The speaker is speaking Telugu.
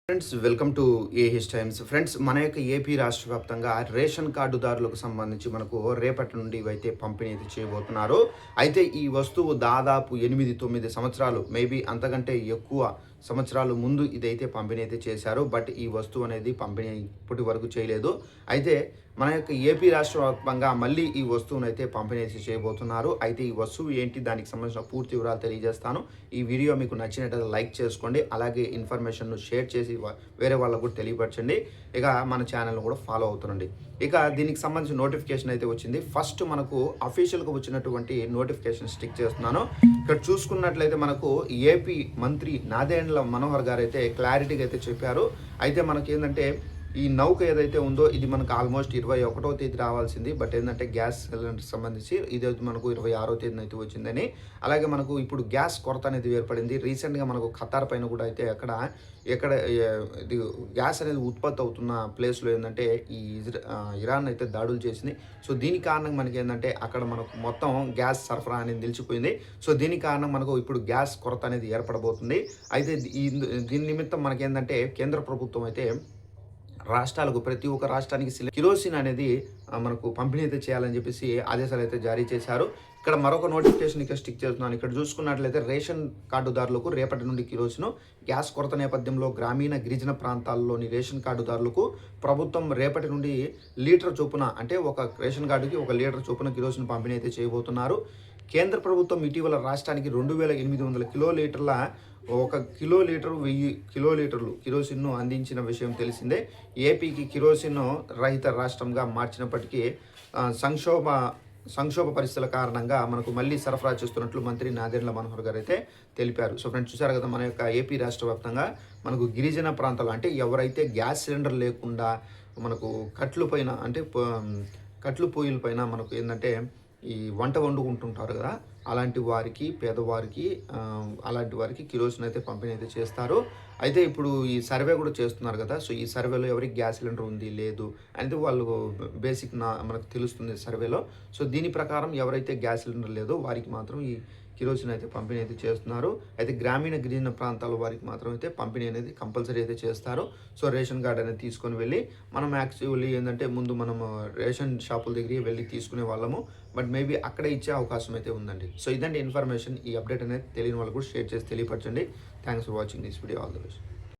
Friends welcome to AH times. Friends మన యొక్క ఏపీ రాష్ట్ర వ్యాప్తంగా రేషన్ కార్డుదారులకు సంబంధించి మనకు రేపటి నుండి ఇవైతే పంపిణీ అయితే చేయబోతున్నారు. అయితే ఈ వస్తువు దాదాపు 8-9 సంవత్సరాలు మేబీ అంతకంటే ఎక్కువ సంవత్సరాలు ముందు ఇదైతే పంపిణీ అయితే చేశారు. బట్ ఈ వస్తువు అనేది పంపిణీ ఇప్పటి వరకు చేయలేదు. అయితే మన యొక్క ఏపీ రాష్ట్ర వ్యాప్తంగా మళ్ళీ ఈ వస్తువును అయితే పంపిణీ అయితే చేయబోతున్నారు. అయితే ఈ వస్తువు ఏంటి, దానికి సంబంధించిన పూర్తి వివరాలు తెలియజేస్తాను. ఈ వీడియో మీకు నచ్చినట్లయితే లైక్ చేసుకోండి. అలాగే ఇన్ఫర్మేషన్ను షేర్ చేసి వేరే వాళ్ళకు కూడా తెలియపరచండి. ఇక మన ఛానల్ను కూడా ఫాలో అవుతుండండి. ఇక దీనికి సంబంధించిన నోటిఫికేషన్ అయితే వచ్చింది. ఫస్ట్ మనకు అఫీషియల్గా వచ్చినటువంటి నోటిఫికేషన్ స్టిక్ చేస్తున్నాను. ఇక్కడ చూసుకున్నట్లయితే మనకు ఏపీ మంత్రి నాదెండ్ల మనోహర్ గారు అయితే క్లారిటీగా అయితే చెప్పారు. అయితే మనకి ఏంటంటే ఈ నౌక ఏదైతే ఉందో ఇది మనకు ఆల్మోస్ట్ 21వ తేదీ రావాల్సింది. బట్ ఏంటంటే గ్యాస్ సిలిండర్ సంబంధించి ఇదైతే మనకు 26వ తేదీన అయితే వచ్చిందని. అలాగే మనకు ఇప్పుడు గ్యాస్ కొరత అనేది ఏర్పడింది. రీసెంట్గా మనకు ఖతార్ పైన కూడా అయితే ఎక్కడ ఇది గ్యాస్ అనేది ఉత్పత్తి అవుతున్న ప్లేస్లో ఏంటంటే ఈ ఇరాన్ అయితే దాడులు చేసింది. సో దీని కారణంగా మనకి ఏంటంటే అక్కడ మనకు మొత్తం గ్యాస్ సరఫరా అనేది నిలిచిపోయింది. సో దీని కారణం మనకు ఇప్పుడు గ్యాస్ కొరత అనేది ఏర్పడబోతుంది. అయితే దీని నిమిత్తం మనకేంటంటే కేంద్ర ప్రభుత్వం అయితే రాష్ట్రాలకు ప్రతి ఒక్క రాష్ట్రానికి కిరోసిన్ అనేది మనకు పంపిణీ అయితే చేయాలని చెప్పేసి ఆదేశాలు అయితే జారీ చేశారు. ఇక్కడ మరొక నోటిఫికేషన్ ఇక్కడ స్టిక్ చేస్తున్నాను. ఇక్కడ చూసుకున్నట్లయితే రేషన్ కార్డుదారులకు రేపటి నుండి కిరోసిన్ గ్యాస్ కొరత నేపథ్యంలో గ్రామీణ గిరిజన ప్రాంతాల్లోని రేషన్ కార్డుదారులకు ప్రభుత్వం రేపటి నుండి లీటర్ చొప్పున అంటే ఒక రేషన్ కార్డుకి 1 లీటర్ చొప్పున కిరోసిన్ పంపిణీ అయితే చేయబోతున్నారు. కేంద్ర ప్రభుత్వం ఇటీవల రాష్ట్రానికి 2800 కిలోలీటర్ల 1 కిలోలీటరు 1000 కిలోలీటర్లు కిరోసిన్ను అందించిన విషయం తెలిసిందే. ఏపీకి కిరోసిన్ రహిత రాష్ట్రంగా మార్చినప్పటికీ సంక్షోభ పరిస్థితుల కారణంగా మనకు మళ్ళీ సరఫరా చేస్తున్నట్లు మంత్రి నాదెండ్ల మనోహర్ గారు అయితే తెలిపారు. సో ఫ్రెండ్స్ చూసారు కదా, మన యొక్క ఏపీ రాష్ట్ర వ్యాప్తంగా మనకు గిరిజన ప్రాంతాలు అంటే ఎవరైతే గ్యాస్ సిలిండర్ లేకుండా మనకు కట్లు పొయ్యిల పైన మనకు ఏంటంటే ఈ వంట వండుకుంటుంటారు కదా, అలాంటి వారికి పేదవారికి అలాంటి వారికి కిరోసిన్ అయితే పంపిణీ అయితే చేస్తారు. అయితే ఇప్పుడు ఈ సర్వే కూడా చేస్తున్నారు కదా. సో ఈ సర్వేలో ఎవరికి గ్యాస్ సిలిండర్ ఉంది లేదు అనేది వాళ్ళు బేసిక్ మనకు తెలుస్తుంది సర్వేలో. సో దీని ప్రకారం ఎవరైతే గ్యాస్ సిలిండర్ లేదో వారికి మాత్రం ఈ కిరోసిన్ అయితే పంపిణీ అయితే చేస్తున్నారు. అయితే గ్రామీణ గిరిజన ప్రాంతాల వారికి మాత్రం అయితే పంపిణీ అనేది కంపల్సరీ అయితే చేస్తారు. సో రేషన్ కార్డ్ అనేది తీసుకొని వెళ్ళి మనం యాక్చువల్లీ ఏంటంటే ముందు మనం రేషన్ షాపుల దగ్గరికి వెళ్ళి తీసుకునే వాళ్ళము. బట్ మేబీ అక్కడే ఇచ్చే అవకాశం అయితే ఉందండి. సో ఇదండి ఇన్ఫర్మేషన్. ఈ అప్డేట్ అనేది తెలియని వాళ్ళు కూడా షేర్ చేసి తెలియపరచండి. Thanks for watching this video. All the best.